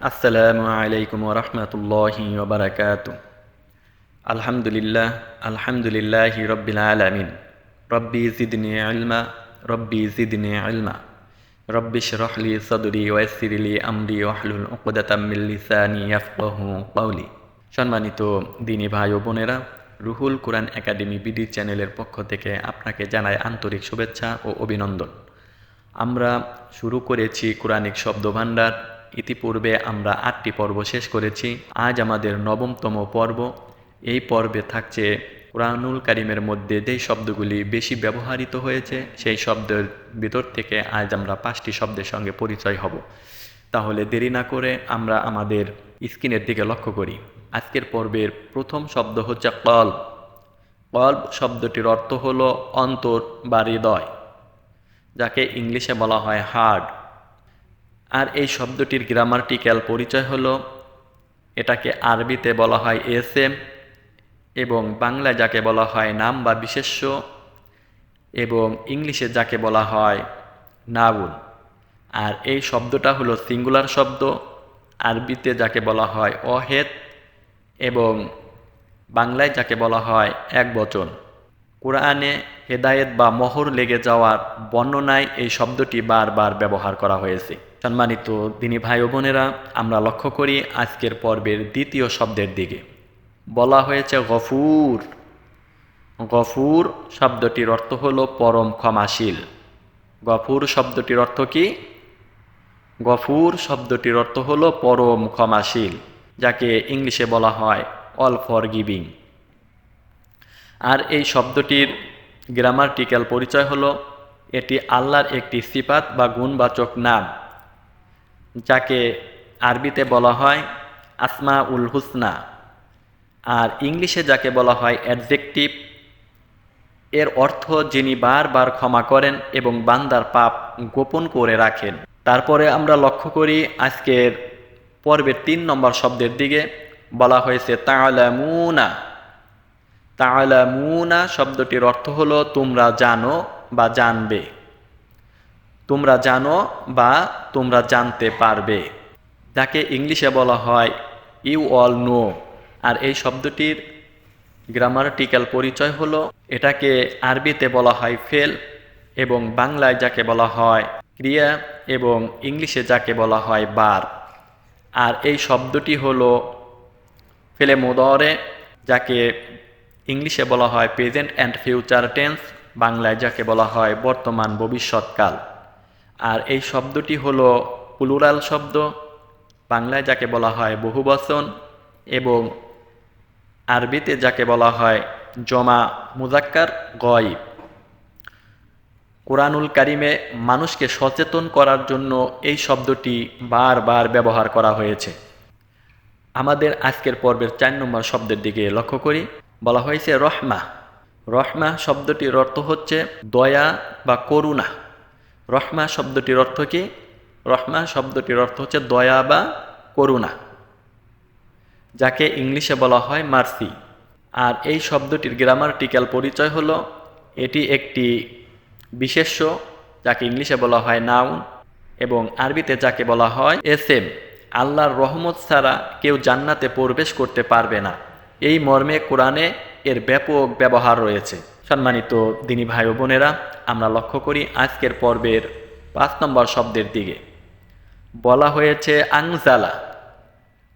আসসালামু আলাইকুম ওয়া রাহমাতুল্লাহি ওয়া বারাকাতুহু। আলহামদুলিল্লাহ, আলহামদুলিল্লাহি রাব্বিল আলামিন। রব্বি জিদনি ইলমা, রব্বি জিদনি ইলমা। রব্বি ইশরাহ লি সাদরি ওয়া ইয়াসসির লি আমরি ওয়াহলুল উকদাতাম মিন লিসানি ইয়াফকাহু কাওলি। সম্মানিত দিনী ভাই ও বোনেরা, রুহুল কুরআন একাডেমি বিডি চ্যানেলের পক্ষ থেকে আপনাকে জানাই আন্তরিক শুভেচ্ছা ও অভিনন্দন। আমরা শুরু করেছি কোরআনিক শব্দভাণ্ডার। ইতিপূর্বে আমরা ৮টি পর্ব শেষ করেছি। আজ আমাদের ৯তম পর্ব। এই পর্বে থাকছে কুরআনুল কারীমের মধ্যে যেই শব্দগুলি বেশি ব্যবহৃত হয়েছে সেই শব্দের ভিতর থেকে আজ আমরা ৫টি শব্দের সঙ্গে পরিচয় হব। তাহলে দেরি না করে আমরা আমাদের স্ক্রিনের দিকে লক্ষ্য করি। আজকের পর্বের প্রথম শব্দ হচ্ছে কলব। কলব শব্দটির অর্থ হলো অন্তর বা হৃদয়, যাকে ইংলিশে বলা হয় হার্ট। আর এই শব্দটির গ্রামাটিক্যাল পরিচয় হলো, এটাকে আরবিতে বলা হয় এসএম, এবং বাংলায় যাকে বলা হয় নাম বা বিশেষ্য, এবং ইংলিশে যাকে বলা হয় নাউন। আর এই শব্দটা হলো সিঙ্গুলার শব্দ, আরবিতে যাকে বলা হয় ওয়াহেদ, এবং বাংলায় যাকে বলা হয় একবচন। কুরআনে হেদায়েত বা মোহর লেগে যাওয়ার বর্ণনায় এই শব্দটি বারবার ব্যবহার করা হয়েছে। সম্মানিত দিনী ভাই ও বোনেরা, আমরা লক্ষ্য করি আজকের পর্বের দ্বিতীয় শব্দের দিকে। বলা হয়েছে গফুর। গফুর শব্দটির অর্থ হলো পরম ক্ষমাশীল। গফুর শব্দটির অর্থ কি? গফুর শব্দটির অর্থ হলো পরম ক্ষমাশীল, যাকে ইংলিশে বলা হয় অল ফরগিভিং। আর এই শব্দটির গ্রামাটিক্যাল পরিচয় হলো, এটি আল্লাহর একটি সিফাত বা গুণবাচক নাম, যাকে আরবিতে বলা হয় আসমা উল হুসনা। আর ইংলিশে যাকে বলা হয় অ্যাডজেক্টিভ। এর অর্থ যিনি বারবার ক্ষমা করেন এবং বান্দার পাপ গোপন করে রাখেন। তারপরে আমরা লক্ষ্য করি আজকের পর্বের ৩ নম্বর শব্দের দিকে। বলা হয়েছে তা'লামুনা। তা'লামুনা শব্দটির অর্থ হলো তোমরা জানো বা জানবে। তোমরা জানো বা তোমরা জানতে পারবে, যাকে ইংলিশে বলা হয় ইউ অল নো। আর এই শব্দটির গ্রামাটিক্যাল পরিচয় হলো, এটাকে আরবিতে বলা হয় ফেল, এবং বাংলায় যাকে বলা হয় ক্রিয়া, এবং ইংলিশে যাকে বলা হয় বার। আর এই শব্দটি হলো ফেলে মুদরে, যাকে ইংলিশে বলা হয় প্রেজেন্ট অ্যান্ড ফিউচার টেন্স, বাংলায় যাকে বলা হয় বর্তমান ভবিষ্যৎকাল। আর এই শব্দটি হলো প্লুরাল শব্দ, বাংলায় যাকে বলা হয় বহুবচন, এবং আরবিতে যাকে বলা হয় জমা মুজাক্কার গয়ব। কুরআনুল কারীমে মানুষকে সচেতন করার জন্য এই শব্দটি বারবার ব্যবহার করা হয়েছে। আমাদের আজকের পর্বের ৪ নম্বর শব্দের দিকে লক্ষ্য করি। বলা হয়েছে রহমা। রহমা শব্দটির অর্থ হচ্ছে দয়া বা করুণা। রহমা শব্দটির অর্থ কি? রহমা শব্দটির অর্থ হচ্ছে দয়া বা করুণা, যাকে ইংলিশে বলা হয় মার্সি। আর এই শব্দটির গ্রামাটিক্যাল পরিচয় হলো, এটি একটি বিশেষ্য, যাকে ইংলিশে বলা হয় নাউন, এবং আরবিতে যাকে বলা হয় এসএম। আল্লাহর রহমত ছাড়া কেউ জান্নাতে প্রবেশ করতে পারবে না, এই মর্মে কোরআনে এর ব্যাপক ব্যবহার রয়েছে। সম্মানিত দিনী ভাই ও বোনেরা, আমরা লক্ষ্য করি আজকের পর্বের ৫ নম্বর শব্দের দিকে। বলা হয়েছে আংজালা।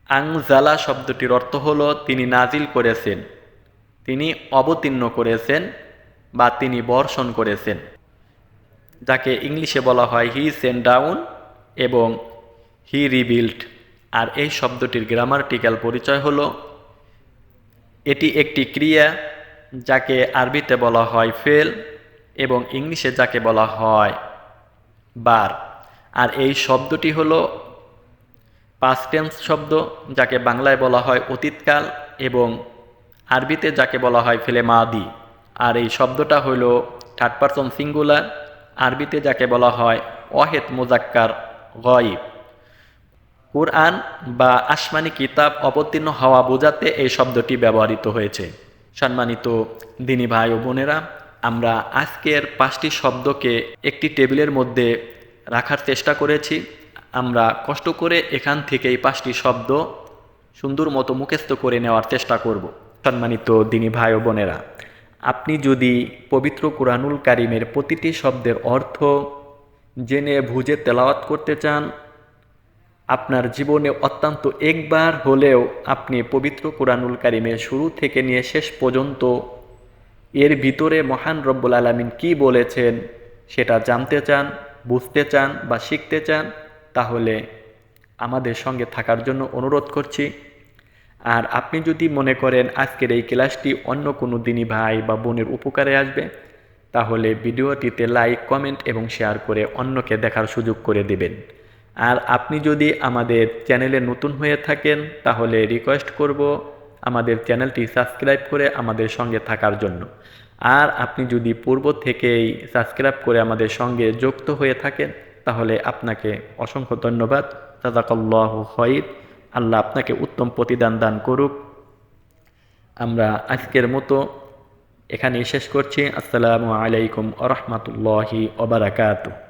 আংজালা শব্দটির অর্থ হলো তিনি নাজিল করেছেন, তিনি অবতীর্ণ করেছেন, বা তিনি বর্ষণ করেছেন, যাকে ইংলিশে বলা হয় হি সেন্ট ডাউন এবং হি রিবিল্ড। আর এই শব্দটির গ্রামাটিক্যাল পরিচয় হলো, এটি একটি ক্রিয়া, যাকে আরবিতে বলা হয় ফেল, এবং ইংলিশে যাকে বলা হয় বার। আর এই শব্দটি হলো পাস্ট টেন্স শব্দ, যাকে বাংলায় বলা হয় অতীতকাল, এবং আরবিতে যাকে বলা হয় ফেলে মাদি। আর এই শব্দটা হইল থার্ড পারসন সিঙ্গুলার, আরবিতে যাকে বলা হয় ওয়াহেদ মুজাক্কার গয়ব। কুরআন বা আসমানি কিতাব অবতীর্ণ হওয়া বোঝাতে এই শব্দটি ব্যবহৃত হয়েছে। সম্মানিত দিনী ভাই ও বোনেরা, আমরা আজকের 5টি শব্দকে একটি টেবিলের মধ্যে রাখার চেষ্টা করেছি। আমরা কষ্ট করে এখান থেকে এই 5টি শব্দ সুন্দর মতো মুখস্থ করে নেওয়ার চেষ্টা করব। সম্মানিত দিনী ভাই ও বোনেরা, আপনি যদি পবিত্র কুরআনুল কারীমের প্রতিটি শব্দের অর্থ জেনে বুঝে তেলাওয়াত করতে চান, আপনার জীবনে অত্যন্ত একবার হলেও আপনি পবিত্র কুরআনুল কারীমের শুরু থেকে নিয়ে শেষ পর্যন্ত এর ভিতরে মহান রব্বুল আলামিন কি বলেছেন সেটা জানতে চান, বুঝতে চান বা শিখতে চান, তাহলে আমাদের সঙ্গে থাকার জন্য অনুরোধ করছি। আর আপনি যদি মনে করেন আজকের এই ক্লাসটি অন্য কোনো দিনী ভাই বা বোনের উপকারে আসবে, তাহলে ভিডিওটিতে লাইক, কমেন্ট এবং শেয়ার করে অন্যকে দেখার সুযোগ করে দেবেন। আর আপনি যদি আমাদের চ্যানেলে নতুন হয়ে থাকেন, তাহলে রিকোয়েস্ট করব আমাদের চ্যানেলটি সাবস্ক্রাইব করে আমাদের সঙ্গে থাকার জন্য। আর আপনি যদি পূর্ব থেকেই সাবস্ক্রাইব করে আমাদের সঙ্গে যুক্ত হয়ে থাকেন, তাহলে আপনাকে অসংখ্য ধন্যবাদ। জাযাকাল্লাহু খাইর। আল্লাহ আপনাকে উত্তম প্রতিদান দান করুক। আমরা আজকের মতো এখানেই শেষ করছি। আসসালামু আলাইকুম ওয়া রাহমাতুল্লাহি ওয়া বারাকাতুহু।